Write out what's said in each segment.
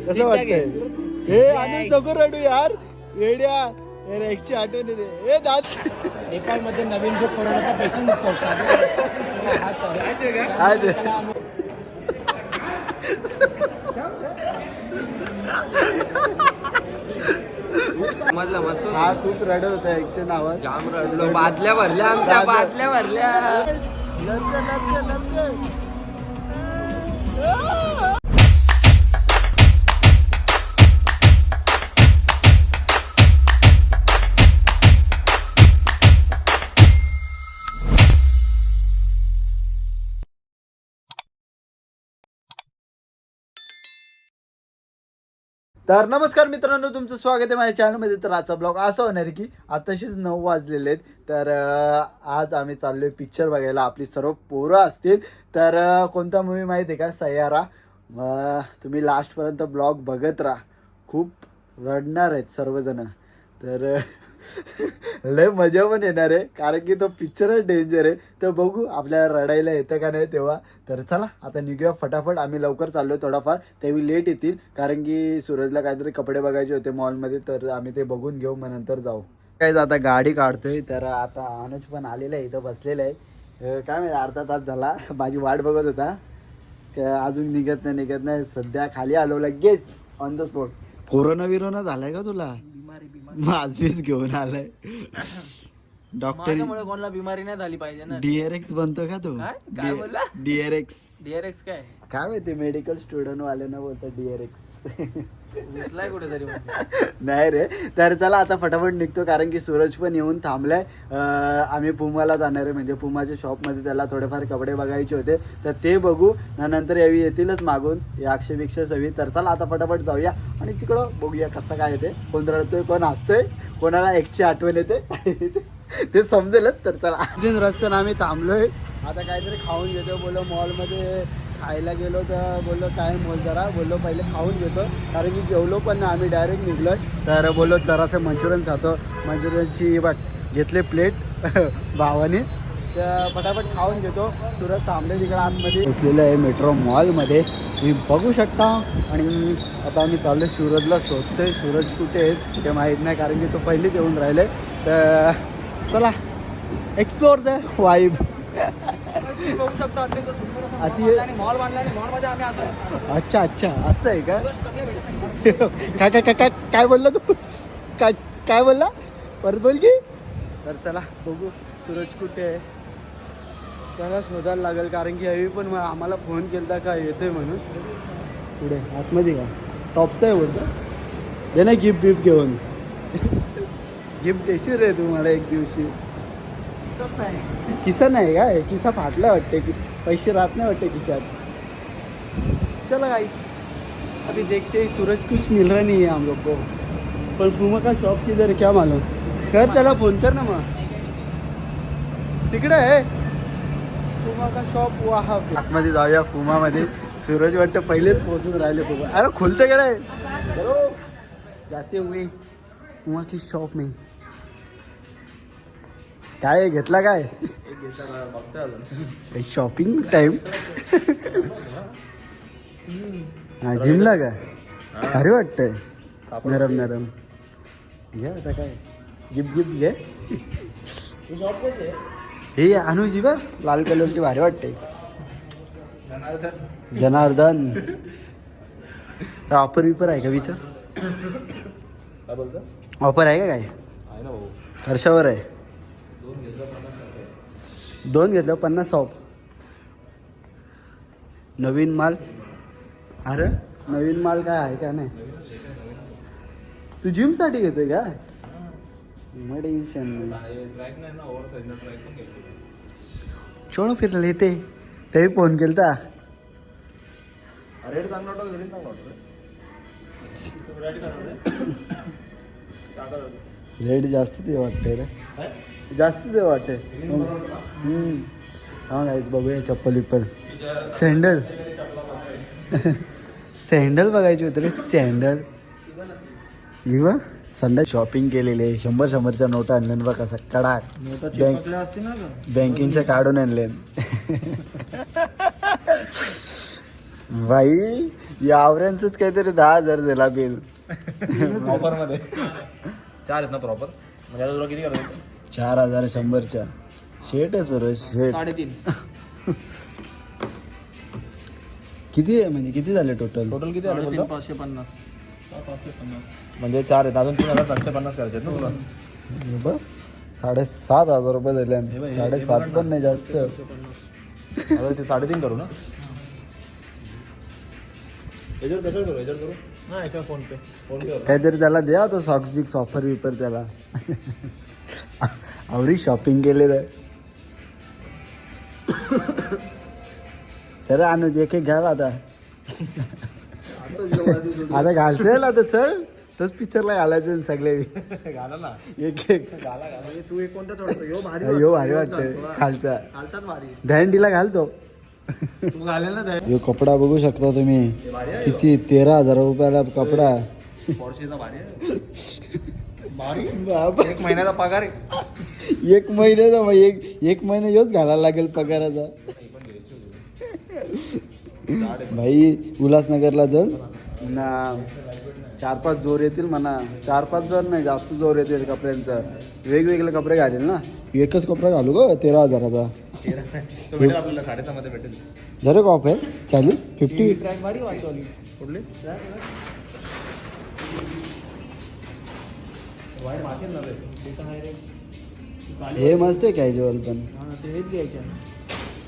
कसं वाटतंय? हे आम्ही नको रडू यार, वेड्या एक्सची आठवण येते. हे दात नेपाळ मध्ये नवीन जो कोरोनाचा पेशंट समजला मस्त. हा खूप रडत होता एक्सच्या नावात. जाम रडलो. बादल्या भरल्या आमच्या, बादल्या भरल्या. तर नमस्कार मित्रांनो, तुमचं स्वागत आहे माझ्या चॅनलमध्ये. तर आजचा ब्लॉग असा होणार आहे की आताशीच 9 वाजलेले आहेत. तर आज आम्ही चाललोय पिक्चर बघायला. आपली सर्व पोरं असतील. तर कोणता मूवी माहिती आहे का? सैयारा. तुम्ही लास्टपर्यंत ब्लॉग बघत राहा, खूप रडणार आहेत सर्वजण. तर लय मजा पण येणार आहे, कारण की तो पिक्चरच डेंजर आहे. तर बघू आपल्याला रडायला येतं का नाही तेव्हा. तर चला आता निघूया फटाफट. आम्ही लवकर चाललो थोडाफार, तेव्हा लेट येतील, कारण की सूरजला काहीतरी कपडे बघायचे होते मॉलमध्ये. तर आम्ही ते बघून घेऊ, मग नंतर जाऊ. काय आता गाडी काढतोय. तर आता अनुज पण आलेला आहे, इथं बसलेला आहे. काय माहिती अर्धा तास झाला माझी वाट बघत होता. अजून निघत नाही. सध्या खाली आलो लगेच ऑन द स्पॉट. कोरोना झालाय का तुला? माझीच घेऊन आलाय डॉक्टर. कोणाला बिमारी नाही झाली पाहिजे ना. DRX बनतो का तू? काय बोलला? DRX काय माहिती, मेडिकल स्टुडंट वाल्यांना बोलतात DRX. दिसलाय कुठेतरी. नाही रे. तर चला आता फटाफट निघतो, कारण की सूरज पण येऊन थांबलाय. आम्ही पुमाला जाणार आहे, म्हणजे पुमाच्या शॉपमध्ये त्याला थोडेफार कपडे बघायचे होते. तर ते बघू, नंतर यावी येतीलच मागून याक्षेपेक्षा सवी. तर चला आता फटाफट जाऊया आणि तिकडं बघूया कसं काय येते. कोण रडतोय, कोण हसतोय, कोणाला एकची आठवण येते ते समजेलच. तर चला दिन रस्त्यानं आम्ही थांबलोय. आता काहीतरी खाऊन घेतो. बोलो मॉलमध्ये खायला गेलो, तर बोललो काय मोल जरा, बोललो पहिले खाऊन घेतो, कारण की जेवलो पण नाही आम्ही, डायरेक्ट निघलोय. तर बोललो जरासं मंचुरियन खातो. मंचुरियनची बट घेतले प्लेट भावाने. तर फटाफट खाऊन घेतो. सूरज थांबले तिकडे आतमध्ये बसलेलं आहे मेट्रो मॉलमध्ये, तुम्ही बघू शकता. आणि आता आम्ही चाललो सूरजला शोधतोय. सूरज कुठे आहे ते माहीत नाही, कारण की तो पहिलेच येऊन राहिले. तर चला एक्सप्लोर द वाईब. बघू शकतो मॉल बांधला आणि मॉल मध्ये आम्ही आता. अच्छा असं आहे का? काय बोलला तू? काय बोलला? परत बोल की. तर चला बघू सूरज कुठे आहे, त्याला शोधायला लागेल, कारण की हवी पण आम्हाला फोन केला का येतोय म्हणून. पुढे आतमध्ये का टॉपचं आहे बोलतो. दे ना गिफ्ट घेऊन. गिफ्ट देशील रे तुम्हाला एक दिवशी. किस्सा नाही काय? किस्सा फाटला वाटते, की पैसे राहत नाही वाटते खिशात. चलो गाइस, अभी देखते हैं. सूरज कुछ मिल रहा नहीं है हम लोग को, पर पुमा का शॉप किधर है क्या मालूम. कर त्याला फोन कर ना. मग तिकडे आहे पुमा का शॉप. वहा आतमध्ये जाऊया पुमामध्ये. सूरज वाटतं पहिलेच पोहोचून राहिले पुमा. अरे खुलते का नाही? चलो जाते हुए पुमा की शॉप में. काय घेतला काय? Shopping time. हा जिमला काय भारी वाटतंय, नरम. घे आता काय गिफ्ट घे. हे अनुजी बर लाल कलरची भारी वाटते. जनार्दन. ऑफर विपर आहे का विचार? ऑफर आहे का काय? हर्षावर आहे. 2 घेतलं 50 ऑफ. नवीन माल. अरे नवीन माल काय आहे का नाही? तू जिमसाठी घेतोय का? मग टेन्शन नाही. छोड फिरले ते तेही फोन केलता. रेट जास्त ते वाटते रे, जास्त ते वाटते. हा गाईस बघूया चप्पल विप्पल. सँडल बघायची होती रे. सँडल बघ. संडे शॉपिंग केलेली आहे. 100च्या नोटा आणल्या बघ. कसं कडाक बँकिंगच्या काढून आणले. भाई यावऱ्यांचंच काहीतरी 10,000 झाला बिल. ऑफर मध्ये 4 आहेत ना प्रॉपर. म्हणजे आता तुला किती करायचं? 4,100च्या शेट आहे सुरेश शेट. 3.5 किती आहे म्हणजे किती झाले टोटल? टोटल किती आलं बोलला? 550. म्हणजे 4 आहेत अजून 3,750 करायचे आहेत ना तुला? बघ 7,500 रुपये झाले. 7.5 पण नाही जास्त. आता ते 3.5 करू ना. याच्यावर कशावर करू? याच्यावर करू ना. याच्यावर फोन पे काहीतरी त्याला द्या तो सॉक्स बिक्स ऑफर विपर त्याला. आवरी शॉपिंग केलेलं आहे. तर आणू एक एक घ्याल आता. आता घालतोय आता चल तोच पिक्चरला घालायचं सगळे घाला ना. एक एक. तू एक कोणता चढतो? यो भारी यो भारी वाटतंय खालचा. खालचाच भारी. दहंडीला घालतो. तू घालेल ना यो कपडा बघू शकता तुम्ही किती 13,000 रुपयाला कपडा. पॉर्शेचा भारी आहे. बाबा 1 महिन्याचा पगार आहे. एक महिन्याचा मग एक महिना योच घालायला लागेल पगाराचा. भाई उल्हासनगरला जाऊन ना 4-5 जोर येतील म्हणा. 4-5 जोर नाही जास्त जोर येतील कपड्यांचा. वेगवेगळे कपडे घालेल ना. एकच कपडा घालू ग 13,000चा. तो भेटेल आपल्याला 6.5 मध्ये भेटेल. जरा ऑफ आहे चालेल 50. ट्रॅक भारी वाटतो. कुठली? हे मस्त आहे कॅज्युअल पण. तेच घ्यायचे.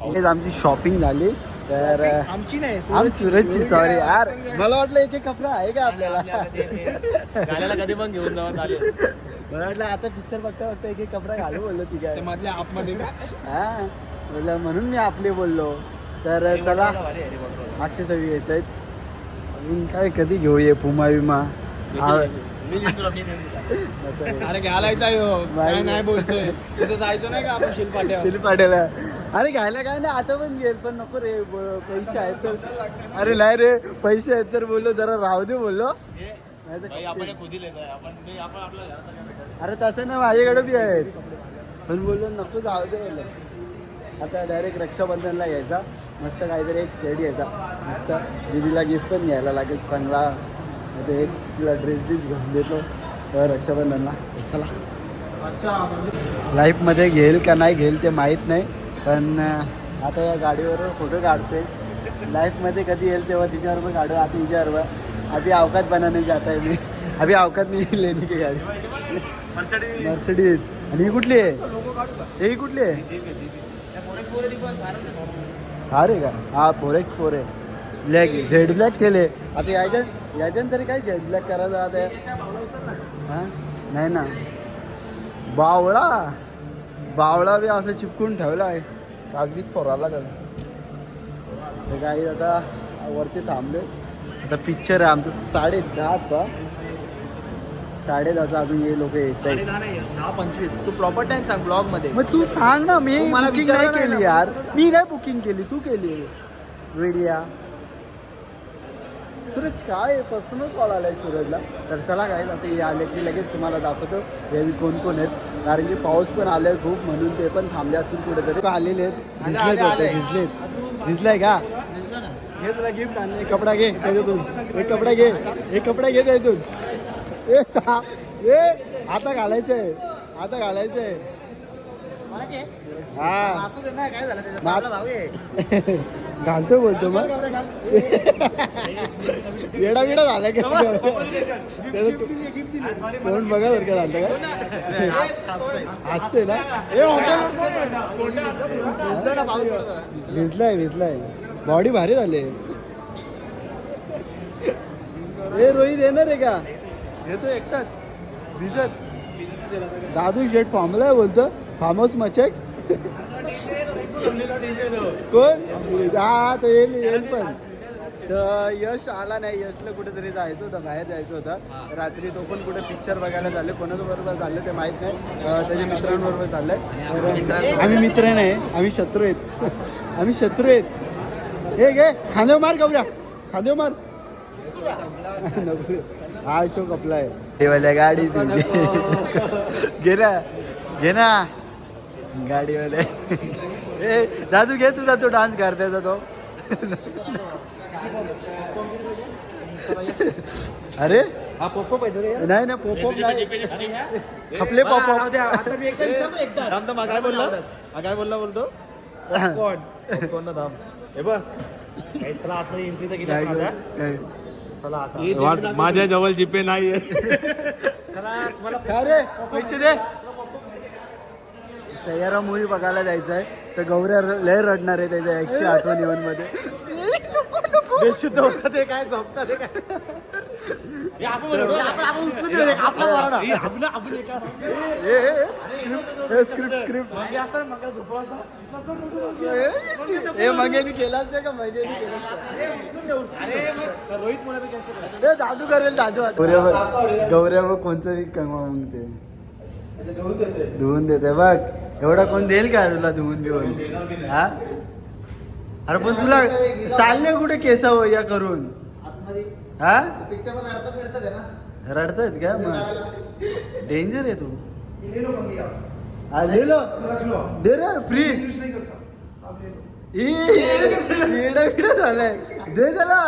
हेच आमची शॉपिंग झाली. तर आमची नाही आमची सुरतची सॉरी यार. मला वाटलं एक एक कपडा आहे का आपल्याला. गाड्याला कधी पण घेऊन जावं चालेल. मला वाटलं आता पिक्चर बघता बघता एक एक कपडा घालू बोललो ती काय. ते मधल्या आपमध्ये हा बोललं म्हणून मी आपले बोललो. तर चला मागचे सगळी येत आहेत. अजून काय कधी घेऊ ये पुमा विमा. अरे घालायचा काय नाही बोलतोय. तिथे जायचो नाही का आपण शिलपाट्या. शिलपाट्याला. अरे घ्यायला काय नाही आता पण घेईल पण नको रे पैसे आहेत तर. अरे नाही रे पैसे आहेत तर बोललो जरा राहू दे बोललो. अरे तसं नाही माझ्याकडे बी आहेत पण बोललो नको जाऊ दे बोललो. आता डायरेक्ट रक्षाबंधनला घ्यायचा मस्त काहीतरी एक सेट घ्यायचा मस्त. दीदीला गिफ्ट पण घ्यायला लागेल चांगला. आता एक तिला ड्रेस घेऊन देतो रक्षाबंधनला. चला लाईफमध्ये घेईल का नाही घेईल ते माहीत नाही पण आता या गाडीवर फोटो काढते. लाईफमध्ये कधी येईल तेव्हा तिच्याबरोबर काढू. आता तिच्याबरोबर अभी अवकात बनाने जाता है मी. अभी अवकात नाही लेने की गाडी. मर्सिडीज. आणि ही कुठली आहे? ही कुठली आहे? अरे का हा 4x4 आहे. ब्लॅक झेड ब्लॅक केले. आता याच्यानं तरी काय झेड ब्लॅक करायचं आता. हां नाही ना बावळा बी असं चिपकून ठेवला आहे. काजबीज फोरायला लागल. ते काही आता वरती थांबले. आता पिक्चर आहे आमचं 10:30चा. 10:30 अजून हे लोक येत आहेत. 10:25. तू प्रॉपर टाइम सांग ब्लॉग मध्ये. मग तू सांग ना. मी मला बुकिंग विचारलं नाही नाही केली ना. यार. मी नाही बुकिंग केली तू केली. वेडिया सूरज काय पर्सनल कॉल आलाय सूरजला. तर चला काय आता हे आले की लगेच तुम्हाला दाखवतो यावी कोण कोण आहेत. कारण की पाऊस पण आलाय खूप म्हणून ते पण थांबले असतील कुठेतरी. आलेले आहेत. भिजलाय का? घे तुला गिफ्ट आणले. कपडा घे त्याच्यातून. एक कपडा घे. एक कपडा घे त्याच्यातून. आता घालायचंय. आता घालायचंय. हा काय झालं घालतो बोलतो मग. वेडा वेडा झाला का? कोण बघा बरं का झालं का असते ना. भिजलाय बॉडी भारी झाली. हे रोहित येणार आहे का? येतो एकटाच भिजत. दादू शेट फॉर्मला बोलतो फार्म हाऊस मचक. कोण? हा तो येईल पण. तर यश आला नाही. यशला कुठेतरी जायचं होतं बाहेर जायचं होतं रात्री. तो पण कुठे पिक्चर बघायला चालले. कोणाच्या बरोबर चाललं ते माहीत नाही. त्याच्या मित्रांबरोबर चाललंय. आम्ही मित्र नाही आम्ही शत्रू आहेत. हे घे खांदेव मार गौऱ्या. खांदेव मार. नको हा शोक आपलाय. देवाल्या गाडी घे ना गाडीवाले. ए दादू घे तुझा तो डान्स करतायचा तो. अरे हा पोपो पाहिजे रे. नाही ना पोपॉप नाही खपले पॉपॉप आता मी एकदा थांब थांब, हा काय बोलला हा काय बोलतो कोण ना थांब हे बघ चला आतमध्ये एंट्री तर काय गेली काय चला आता माझ्या जवळ जीपे नाहीये चला मला काय रे पैसे दे सय्यारा मूवी बघायला जायचं आहे तर गौऱ्या लय रडणार आहे त्याच्या एकची आठवण येऊन मध्ये बेशुद्ध होतं ते काय झोपतात ते काय स्क्रिप्ट हे मगेनी केलाच नाही का मगेनी केलाच जादू करेल जादू गौऱ्या बघ कोणचं वीक कमा मग ते धुवून देते बघ एवढा कोण देईल का तुला धुवून देऊन हा अरे पण तुला चालले कुठे केसा या करून हा रडतायत का मग डेंजर आहे तू लिहिलो दे रे फ्री इडा झालाय दे त्याला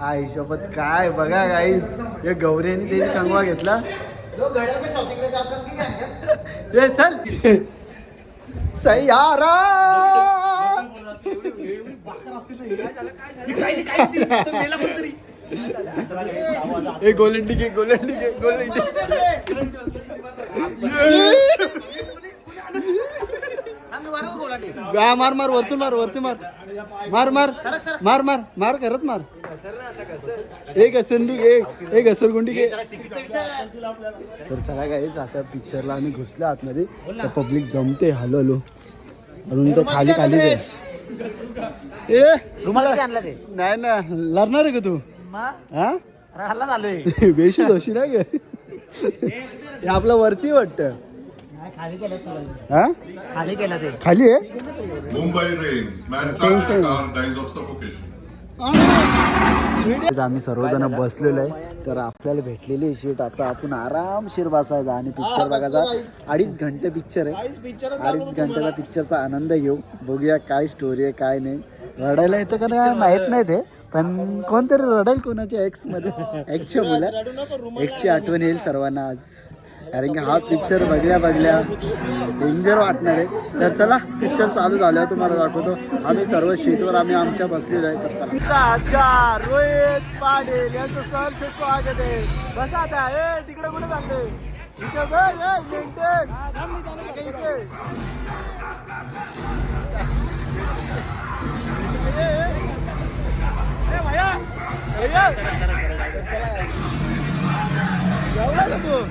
आई शपथ काय बघा गाईस या गौऱ्याने त्याने कंगवा घेतला ते चल सैयारा गोलंडी घे मार वरतून मार करत मार एक घसरगुंडी घे तर चला गाईस आता पिक्चरला आम्ही घुसलो आतमध्ये तर पब्लिक जमते हलो अजून तर खाली ए नाही ना लढणार आहे का तू हा हल्ला झालोय बेशुद्ध होशी ना ग हे आपलं वरती वाटतं हा खाली केला ते खाली आहे Mumbai rains. Mankind car dies of suffocation. आम्ही सर्वजण बसलेलो आहे तर आपल्याला भेटलेली शीट आता आपण आरामशीर बसायचा आणि पिक्चर बघायचा 2.5 घंटे पिक्चर आहे 2.5 घंट्याचा पिक्चरचा आनंद घेऊ बघूया काय स्टोरी आहे काय नाही रडायला येतं का नाही माहित नाही ते पण कोणतरी रडेल कोणाच्या एक्स मध्ये एक्सच्या मुलं एक्सची आठवण येईल सर्वांना आज कारण की हा पिक्चर बघल्या डेंजर वाटणार आहे तर चला पिक्चर चालू झाल्यावर तुम्हाला दाखवतो आम्ही सर्व शीटवर आम्ही आमच्या बसलेलो आहे रोहित पाटील यांचं सहर्ष स्वागत आहे बसा आता हे तिकडे कुठे चालले इथे एवढा का तू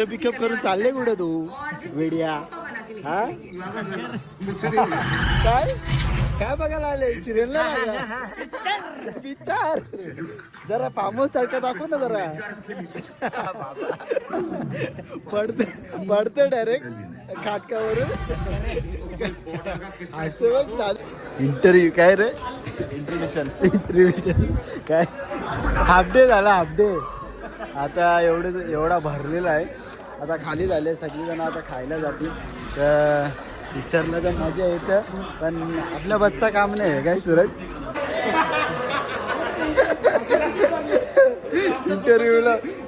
पिकअप करून चालले कुठे तू वेडिया हा काय बघायला आले सिरियल पिक्चर जरा फार्महाऊस सारखा दाखव ना जरा पडते डायरेक्ट खाटकावरून असं बघ इंटरव्ह्यू काय रे इंटरव्ह्यूशन काय हाफ डे झाला हाफ डे आता एवढा भरलेला आहे आता खाली झाले सगळीजण आता खायला जातील तर पिक्चरला तर मजा येतं पण आपल्या बसचा काम नाही आहे काय सूरज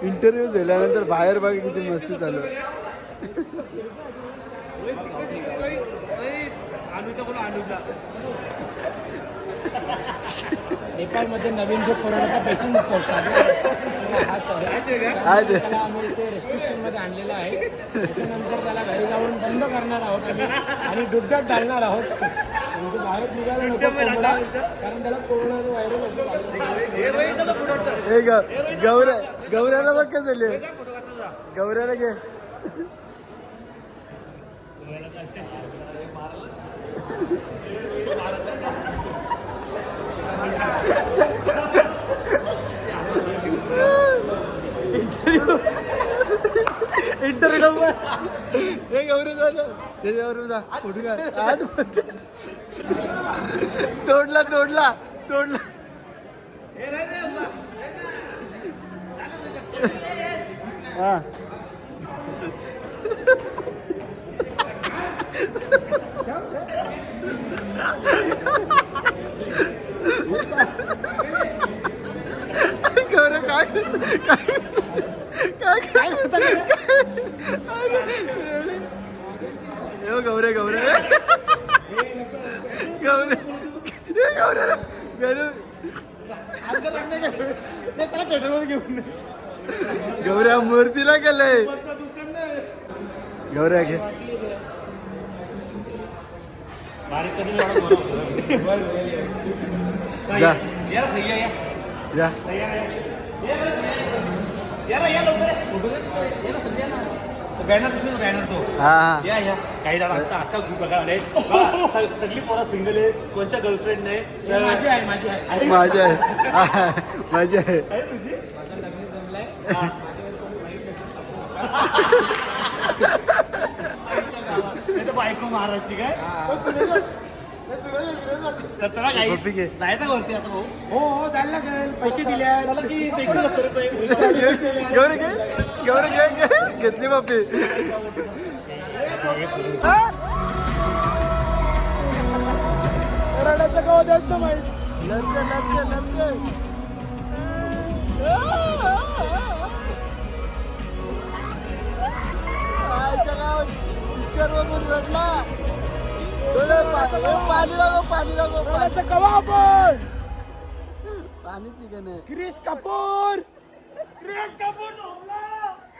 इंटरव्ह्यू झाल्यानंतर बाहेर बघा किती मस्ती चालू नेपाळमध्ये नवीन जो कोरोनाचा पेशंट आम्ही ते रेस्ट्रिक्शन मध्ये आणलेला आहे त्याच्यानंतर त्याला घरी जाऊन बंद करणार आहोत आम्ही आणि डुबड्यात घालणार आहोत म्हणजे बाहेर निघायला नको कोंबडा, कारण त्याला कोरोना व्हायरस गौऱ्याला बघ का झाले गौऱ्याला घे इंटरव्ह्यू हे गौरी झालं त्याच्यावर जा कुठे काय तोडला हा गौरे काय काय काय गौरे गौरे गौरे गौऱ्या मूर्तीला गेलंय गौऱ्या घे जा जा बॅनर तो हा हा या या काही जण आता खूप बघा आले सगळी पोरं सिंगल आहे कोणच्या गर्लफ्रेंड नाही माझी आहे माझी आहे माझी आहे माझी आहे तुझी माझं लग्न जमलंय बायको महाराजची काय तर चला काही जायचं वरती आता भाऊ हो हो जायला लागेल पैसे दिले चला की 670 रुपये गौरे घे गौरे घे घेतली बापी रडाचं गाव द्यायचं माहिती लंके लंके लंके पिक्चर बघून रडला पाणी लागो पाणी लागो कवा आपण पाणीच निघा नाही क्रिस कपूर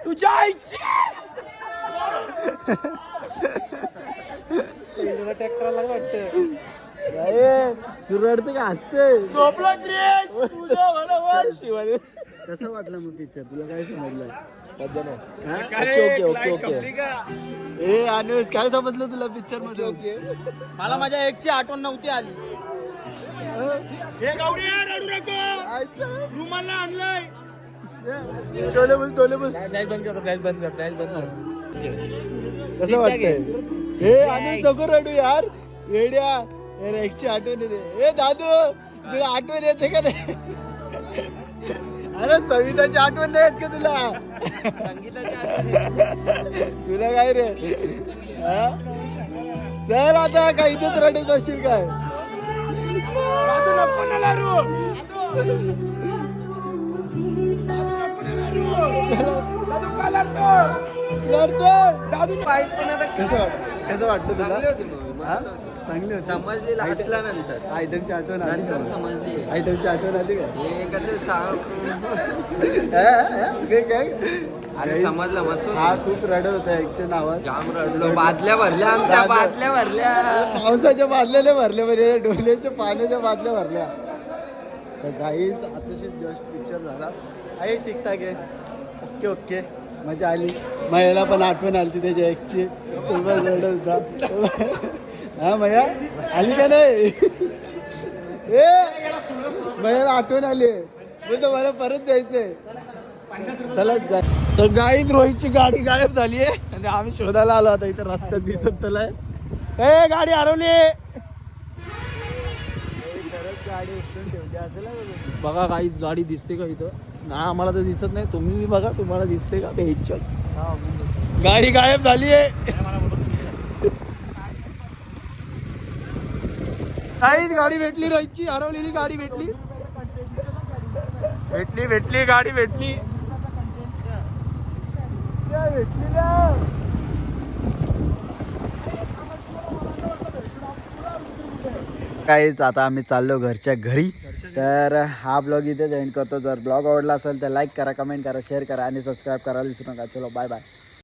तुझ्या आईची ट्रॅक्टरला वाटतं तू रडते का हसते झोपला क्रिश तुझ्या बरोबर शिवाने कसं वाटलं मग पिक्चर तुला काय समजलं ए अनुज काय समजलं तुला पिक्चर मध्ये मला माझ्या एकची आठवण नव्हती आली हे गौरी रडू नको रुमाला आणलाय डोले बस फ्लॅश बंद कर फ्लॅश बंद कर कसं वाटतंय हे अनुज नको रडू यार येड्या एकची आठवण येते ए दादू तुला आठवण येते का नाही अरे सविताची आठवण नाही येत का तुला संगीताची आठवण तुला काय रे हा? चल आता काय इथेच रडत असशील काय कसं वाटतं तुला हा? चांगली होती समजली असल्यानंतर आयटमची आठवण आली नंतर का समजली आयटमची आठवण आली का हे कसं सांग काय अरे समजलं मस्त हा खूप रडत होता एकच्या नावात जाम रडलो बादल्या भरल्या आमच्या बादल्या भरल्या पावसाच्या बादल्याने भरल्या म्हणजे डोल्याच्या पाण्याच्या बादल्या भरल्या तर काहीच आताशी जस्ट पिक्चर झाला आहे ठीकठाक आहे ओके ओके मजा आली मयाला पण आठवण आली त्याच्या एकची रडत होता हा मया आली का नाही ए मयाला आठवण आली बोलतो मला परत जायचंय चला जा तर गाईत रोहितची गाडी गायब झाली आहे आणि आम्ही शोधायला आलो आता इथं रस्त्यात दिसत त्याला ए गाडी हरवली गाडी उचलून ठेवली असेल बघा काहीच गाडी दिसते का इथं ना आम्हाला तर दिसत नाही तुम्ही बघा तुम्हाला दिसते का बेचल गाडी गायब झाली आहे काहीच गाडी भेटली रोहितची हरवलेली गाडी भेटली गाडी भेटली काहीच आता आम्ही चाललो घरच्या घरी तर हा ब्लॉग इथेच एंड करतो जर ब्लॉग आवडला असेल तर लाईक करा कमेंट करा शेअर करा आणि सबस्क्राईब करायला विसरू नका चलो बाय बाय